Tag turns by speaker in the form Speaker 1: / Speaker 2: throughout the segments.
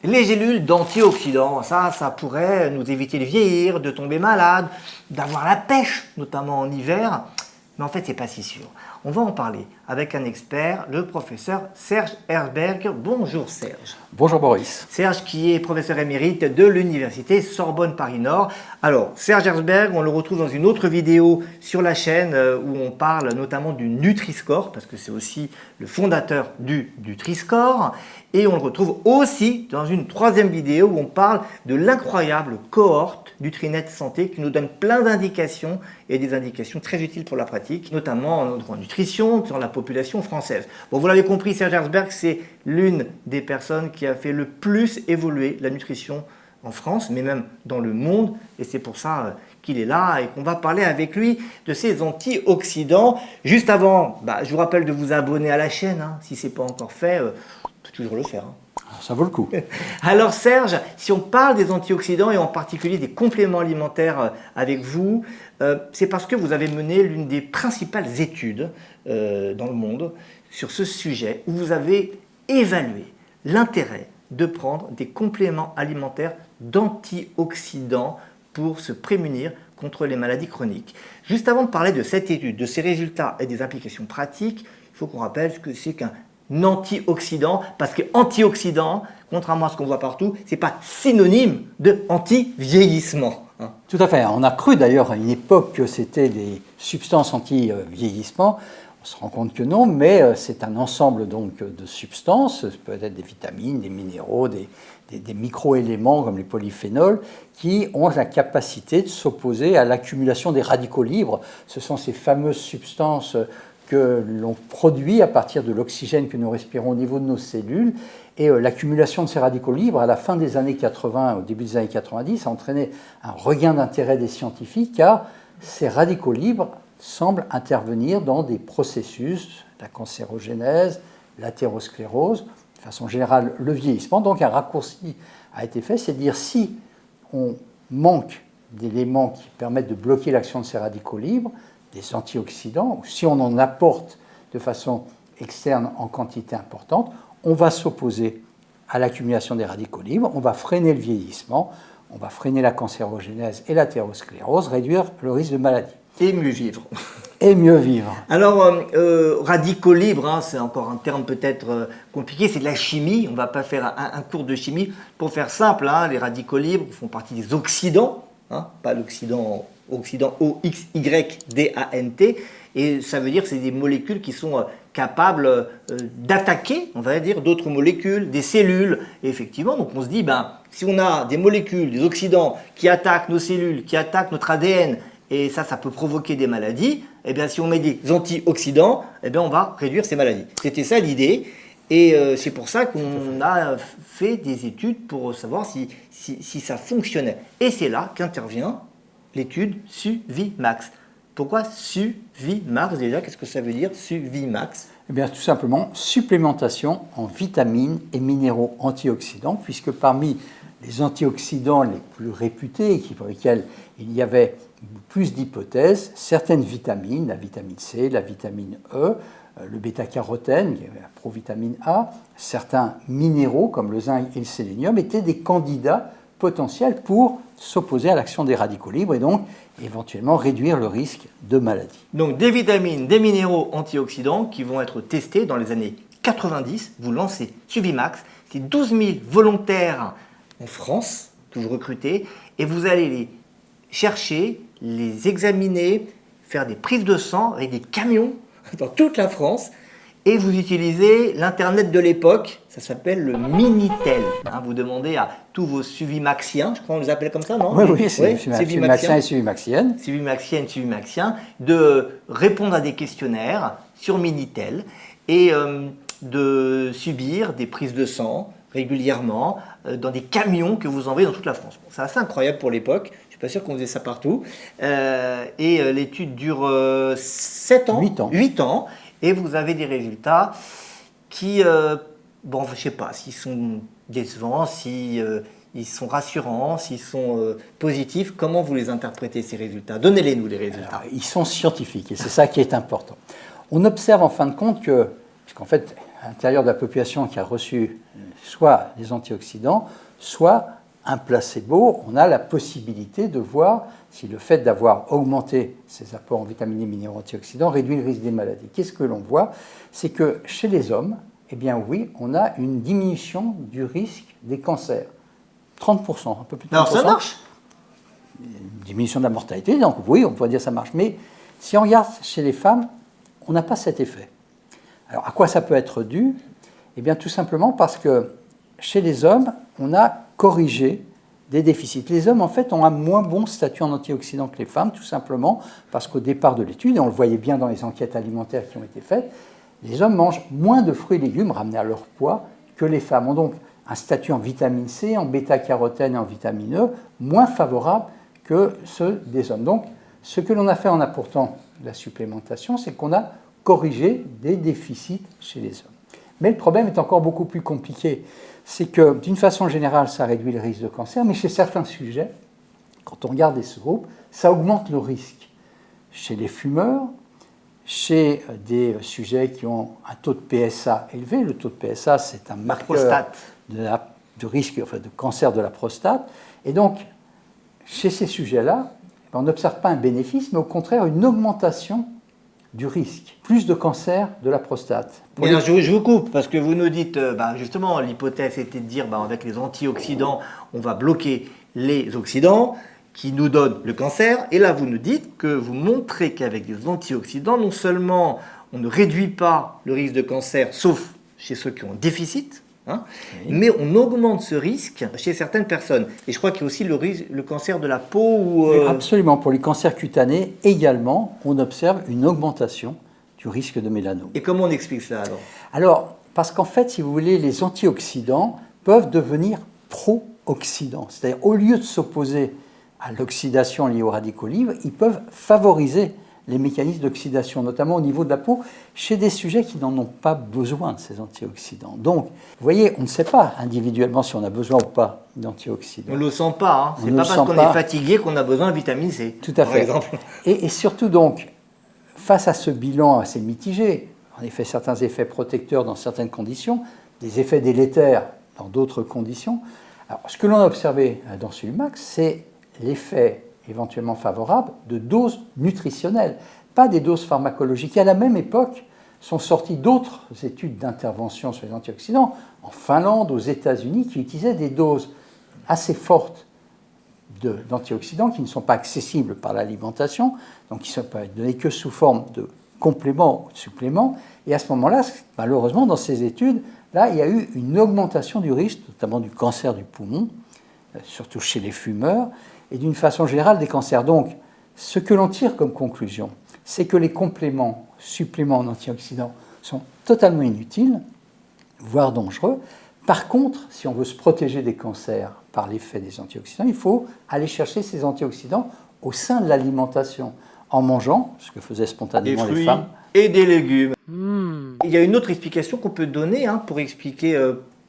Speaker 1: Les gélules d'antioxydants, ça pourrait nous éviter de vieillir, de tomber malade, d'avoir la pêche, notamment en hiver. Mais en fait, c'est pas si sûr. On va en parler avec un expert, le professeur Serge Herzberg. Bonjour Serge.
Speaker 2: Bonjour Boris.
Speaker 1: Serge qui est professeur émérite de l'université Sorbonne Paris-Nord. Alors, Serge Herzberg, on le retrouve dans une autre vidéo sur la chaîne où on parle notamment du Nutri-Score, parce que c'est aussi le fondateur du Nutri-Score. Et on le retrouve aussi dans une troisième vidéo où on parle de l'incroyable cohorte Nutrinet Santé qui nous donne plein d'indications et des indications très utiles pour la pratique, notamment en nutrition, sur la population française. Bon, vous l'avez compris, Serge Herzberg, c'est l'une des personnes qui a fait le plus évoluer la nutrition en France, mais même dans le monde, et c'est pour ça qu'il est là et qu'on va parler avec lui de ces antioxydants. Juste avant, je vous rappelle de vous abonner à la chaîne, si ce n'est pas encore fait, on peut toujours le faire.
Speaker 2: Ça vaut le coup.
Speaker 1: Alors Serge, si on parle des antioxydants et en particulier des compléments alimentaires avec vous, c'est parce que vous avez mené l'une des principales études dans le monde sur ce sujet où vous avez évalué l'intérêt de prendre des compléments alimentaires d'antioxydants pour se prémunir contre les maladies chroniques. Juste avant de parler de cette étude, de ses résultats et des implications pratiques, il faut qu'on rappelle ce que c'est qu'un antioxydant, parce que antioxydant, contrairement à ce qu'on voit partout, ce n'est pas synonyme de anti-vieillissement.
Speaker 2: Tout à fait. On a cru d'ailleurs à une époque que c'était des substances anti-vieillissement. On se rend compte que non, mais c'est un ensemble donc de substances, peut-être des vitamines, des minéraux, des micro-éléments comme les polyphénols, qui ont la capacité de s'opposer à l'accumulation des radicaux libres. Ce sont ces fameuses substances que l'on produit à partir de l'oxygène que nous respirons au niveau de nos cellules. Et l'accumulation de ces radicaux libres, à la fin des années 80, au début des années 90, a entraîné un regain d'intérêt des scientifiques, car ces radicaux libres semblent intervenir dans des processus, la cancérogénèse, l'athérosclérose, de façon générale le vieillissement. Donc un raccourci a été fait, c'est de dire si on manque d'éléments qui permettent de bloquer l'action de ces radicaux libres, des antioxydants, ou si on en apporte de façon externe en quantité importante, on va s'opposer à l'accumulation des radicaux libres, on va freiner le vieillissement, on va freiner la cancérogénèse et l'athérosclérose, réduire le risque de maladie.
Speaker 1: Et mieux vivre.
Speaker 2: Et mieux vivre.
Speaker 1: Alors, radicaux libres, c'est encore un terme peut-être compliqué, c'est de la chimie. On ne va pas faire un cours de chimie. Pour faire simple, les radicaux libres font partie des oxydants, pas l'oxydant OXYDANT, et ça veut dire que c'est des molécules qui sont capables d'attaquer, on va dire, d'autres molécules, des cellules. Et effectivement, donc on se dit, si on a des molécules, des oxydants qui attaquent nos cellules, qui attaquent notre ADN, et ça peut provoquer des maladies, et bien si on met des antioxydants, on va réduire ces maladies. C'était ça l'idée. Et c'est pour ça qu'on a fait des études pour savoir si ça fonctionnait. Et c'est là qu'intervient l'étude Suvimax. Pourquoi Suvimax déjà? Qu'est-ce que ça veut dire Suvimax?
Speaker 2: Eh bien, tout simplement, supplémentation en vitamines et minéraux antioxydants, puisque parmi les antioxydants les plus réputés, pour lesquels il y avait plus d'hypothèses, certaines vitamines, la vitamine C, la vitamine E, le bêta-carotène, la provitamine A, certains minéraux comme le zinc et le sélénium étaient des candidats potentiels pour s'opposer à l'action des radicaux libres et donc éventuellement réduire le risque de maladie.
Speaker 1: Donc des vitamines, des minéraux antioxydants qui vont être testés dans les années 90. Vous lancez Suvimax, c'est 12 000 volontaires en France que vous recrutez et vous allez les chercher, les examiner, faire des prises de sang avec des camions dans toute la France. Et vous utilisez l'Internet de l'époque, ça s'appelle le Minitel. Vous demandez à tous vos Suvimaxiens, je crois qu'on les appelle comme ça, non?
Speaker 2: Oui, c'est Suvimaxiens et Suvimaxiennes.
Speaker 1: Suvimaxiens, de répondre à des questionnaires sur Minitel et de subir des prises de sang régulièrement dans des camions que vous envoyez dans toute la France. Bon, c'est assez incroyable pour l'époque. Je ne suis pas sûr qu'on faisait ça partout. Et l'étude dure 7 ans. 8 ans. Et vous avez des résultats qui, je ne sais pas, s'ils sont décevants, s'ils sont rassurants, s'ils sont positifs. Comment vous les interprétez, ces résultats? Donnez-les nous, les résultats.
Speaker 2: Alors, ils sont scientifiques et c'est ça qui est important. On observe en fin de compte que, puisqu'en fait, à l'intérieur de la population qui a reçu soit des antioxydants, soit un placebo. On a la possibilité de voir si le fait d'avoir augmenté ces apports en vitamines et minéraux antioxydants réduit le risque des maladies. Qu'est-ce que l'on voit? C'est que chez les hommes, eh bien oui, on a une diminution du risque des cancers. 30%, un peu plus de 30%.
Speaker 1: Alors ça marche?
Speaker 2: Une diminution de la mortalité, donc oui, on pourrait dire que ça marche. Mais si on regarde chez les femmes, on n'a pas cet effet. Alors à quoi ça peut être dû? Eh bien tout simplement parce que chez les hommes, on a corrigé des déficits. Les hommes, en fait, ont un moins bon statut en antioxydants que les femmes, tout simplement parce qu'au départ de l'étude, et on le voyait bien dans les enquêtes alimentaires qui ont été faites, les hommes mangent moins de fruits et légumes ramenés à leur poids que les femmes. Ont donc un statut en vitamine C, en bêta-carotène et en vitamine E moins favorable que ceux des hommes. Donc, ce que l'on a fait en apportant la supplémentation, c'est qu'on a corrigé des déficits chez les hommes. Mais le problème est encore beaucoup plus compliqué. C'est que, d'une façon générale, ça réduit le risque de cancer, mais chez certains sujets, quand on regarde ce groupe, ça augmente le risque. Chez les fumeurs, chez des sujets qui ont un taux de PSA élevé, le taux de PSA, c'est un marqueur de risque de cancer de la prostate. Et donc, chez ces sujets-là, on n'observe pas un bénéfice, mais au contraire une augmentation du risque, plus de cancer de la prostate.
Speaker 1: Alors, je vous coupe, parce que vous nous dites, justement, l'hypothèse était de dire, avec les antioxydants, on va bloquer les oxydants qui nous donnent le cancer. Et là, vous nous dites que vous montrez qu'avec des antioxydants, non seulement on ne réduit pas le risque de cancer, sauf chez ceux qui ont un déficit, oui, mais on augmente ce risque chez certaines personnes. Et je crois qu'il y a aussi le cancer de la peau.
Speaker 2: Oui, absolument. Pour les cancers cutanés, également, on observe une augmentation du risque de mélanome.
Speaker 1: Et comment on explique cela alors?
Speaker 2: Alors, parce qu'en fait, si vous voulez, les antioxydants peuvent devenir pro-oxydants. C'est-à-dire, au lieu de s'opposer à l'oxydation liée aux radicaux libres, ils peuvent favoriser les mécanismes d'oxydation, notamment au niveau de la peau, chez des sujets qui n'en ont pas besoin de ces antioxydants. Donc, vous voyez, on ne sait pas individuellement si on a besoin ou pas d'antioxydants.
Speaker 1: On ne le sent pas. C'est pas parce qu'on est fatigué qu'on a besoin de vitamine C.
Speaker 2: Tout à fait.
Speaker 1: Par exemple.
Speaker 2: Et surtout, donc, face à ce bilan assez mitigé, en effet, certains effets protecteurs dans certaines conditions, des effets délétères dans d'autres conditions, alors, ce que l'on a observé dans Sulumax, c'est l'effet éventuellement favorable de doses nutritionnelles, pas des doses pharmacologiques. Et à la même époque, sont sorties d'autres études d'intervention sur les antioxydants, en Finlande, aux États-Unis, qui utilisaient des doses assez fortes d'antioxydants qui ne sont pas accessibles par l'alimentation, donc qui ne peuvent être donnés que sous forme de compléments ou de suppléments. Et à ce moment-là, malheureusement, dans ces études, là, il y a eu une augmentation du risque, notamment du cancer du poumon, surtout chez les fumeurs, et d'une façon générale des cancers. Donc, ce que l'on tire comme conclusion, c'est que les compléments, suppléments en antioxydants sont totalement inutiles, voire dangereux. Par contre, si on veut se protéger des cancers par l'effet des antioxydants, il faut aller chercher ces antioxydants au sein de l'alimentation, en mangeant, ce que faisaient spontanément les femmes.
Speaker 1: Et des légumes. Il y a une autre explication qu'on peut donner pour expliquer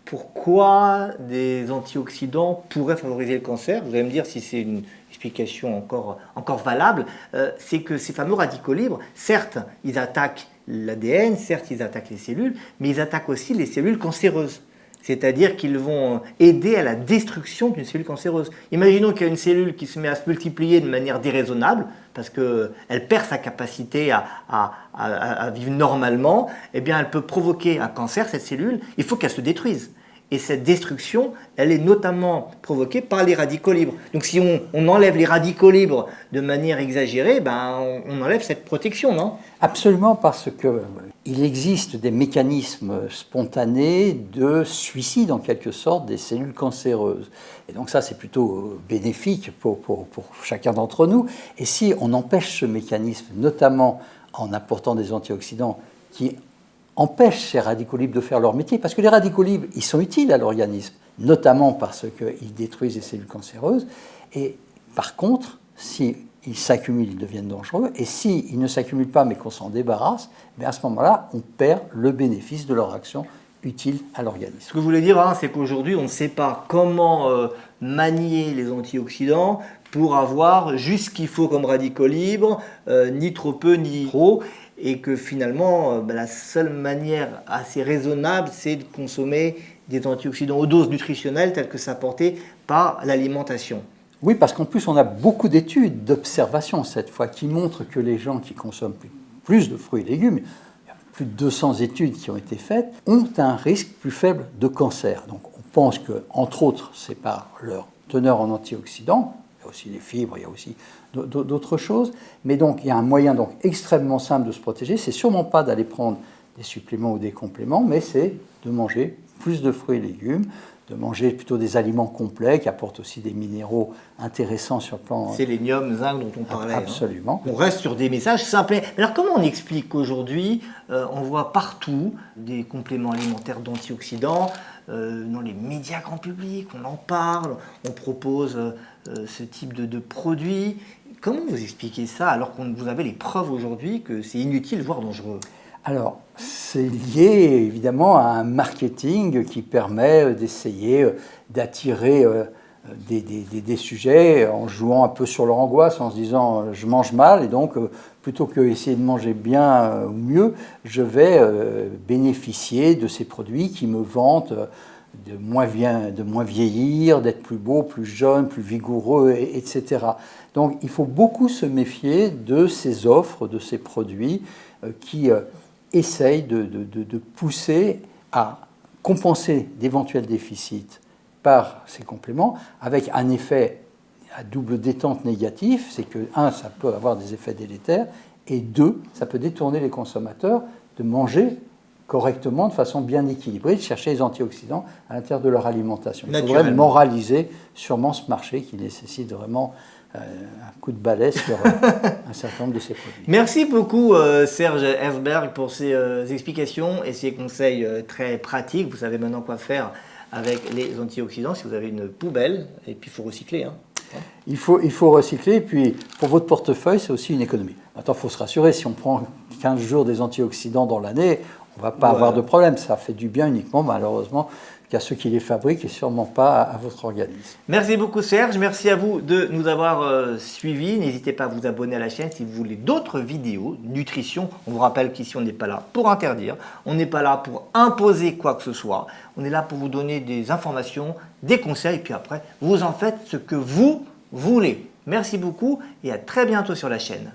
Speaker 1: pourquoi des antioxydants pourraient favoriser le cancer. Vous allez me dire si c'est une explication encore valable. C'est que ces fameux radicaux libres, certes, ils attaquent l'ADN, certes, ils attaquent les cellules, mais ils attaquent aussi les cellules cancéreuses. C'est-à-dire qu'ils vont aider à la destruction d'une cellule cancéreuse. Imaginons qu'il y a une cellule qui se met à se multiplier de manière déraisonnable, parce qu'elle perd sa capacité à vivre normalement, eh bien elle peut provoquer un cancer, cette cellule, il faut qu'elle se détruise. Et cette destruction, elle est notamment provoquée par les radicaux libres. Donc si on enlève les radicaux libres de manière exagérée, on enlève cette protection, non?
Speaker 2: Absolument, parce qu'il existe des mécanismes spontanés de suicide, en quelque sorte, des cellules cancéreuses. Et donc ça, c'est plutôt bénéfique pour chacun d'entre nous. Et si on empêche ce mécanisme, notamment en apportant des antioxydants qui empêchent ces radicaux libres de faire leur métier, parce que les radicaux libres, ils sont utiles à l'organisme, notamment parce qu'ils détruisent les cellules cancéreuses, et par contre, s'ils s'accumulent, ils deviennent dangereux, et s'ils ne s'accumulent pas, mais qu'on s'en débarrasse, à ce moment-là, on perd le bénéfice de leur action utile à l'organisme.
Speaker 1: Ce que vous voulez dire, c'est qu'aujourd'hui, on ne sait pas comment manier les antioxydants pour avoir juste ce qu'il faut comme radicaux libres, ni trop peu, ni trop, et que finalement, la seule manière assez raisonnable, c'est de consommer des antioxydants aux doses nutritionnelles telles que c'est apporté par l'alimentation.
Speaker 2: Oui, parce qu'en plus, on a beaucoup d'études, d'observations cette fois, qui montrent que les gens qui consomment plus de fruits et légumes, il y a plus de 200 études qui ont été faites, ont un risque plus faible de cancer. Donc on pense que, entre autres, c'est par leur teneur en antioxydants, il y a aussi les fibres, il y a aussi d'autres choses, mais donc il y a un moyen donc extrêmement simple de se protéger, c'est sûrement pas d'aller prendre des suppléments ou des compléments, mais c'est de manger plus de fruits et légumes, de manger plutôt des aliments complets qui apportent aussi des minéraux intéressants sur le plan...
Speaker 1: Sélénium, zinc dont on parlait.
Speaker 2: Absolument.
Speaker 1: On reste sur des messages simples. Alors comment on explique qu'aujourd'hui, on voit partout des compléments alimentaires d'antioxydants, dans les médias grand public, on en parle, on propose ce type de produits. Comment vous expliquez ça alors que vous avez les preuves aujourd'hui que c'est inutile, voire dangereux?
Speaker 2: Alors, c'est lié évidemment à un marketing qui permet d'essayer d'attirer des sujets en jouant un peu sur leur angoisse, en se disant je mange mal et donc plutôt que essayer de manger bien ou mieux, je vais bénéficier de ces produits qui me vantent de moins vieillir, d'être plus beau, plus jeune, plus vigoureux, etc. Donc il faut beaucoup se méfier de ces offres, de ces produits qui essaye de pousser à compenser d'éventuels déficits par ces compléments, avec un effet à double détente négatif, c'est que, un, ça peut avoir des effets délétères, et deux, ça peut détourner les consommateurs de manger correctement, de façon bien équilibrée, de chercher les antioxydants à l'intérieur de leur alimentation. Il faudrait moraliser sûrement ce marché qui nécessite vraiment un coup de balai sur un certain nombre de ces produits.
Speaker 1: Merci beaucoup Serge Herzberg pour ces explications et ces conseils très pratiques. Vous savez maintenant quoi faire avec les antioxydants si vous avez une poubelle, et puis il faut recycler.
Speaker 2: Il faut recycler, et puis pour votre portefeuille, c'est aussi une économie. Maintenant, il faut se rassurer, si on prend 15 jours des antioxydants dans l'année, on ne va pas avoir de problème. Ça fait du bien uniquement, malheureusement, qu'à ceux qui les fabriquent et sûrement pas à votre organisme.
Speaker 1: Merci beaucoup Serge, merci à vous de nous avoir suivis. N'hésitez pas à vous abonner à la chaîne si vous voulez d'autres vidéos nutrition. On vous rappelle qu'ici on n'est pas là pour interdire, on n'est pas là pour imposer quoi que ce soit. On est là pour vous donner des informations, des conseils, puis après vous en faites ce que vous voulez. Merci beaucoup et à très bientôt sur la chaîne.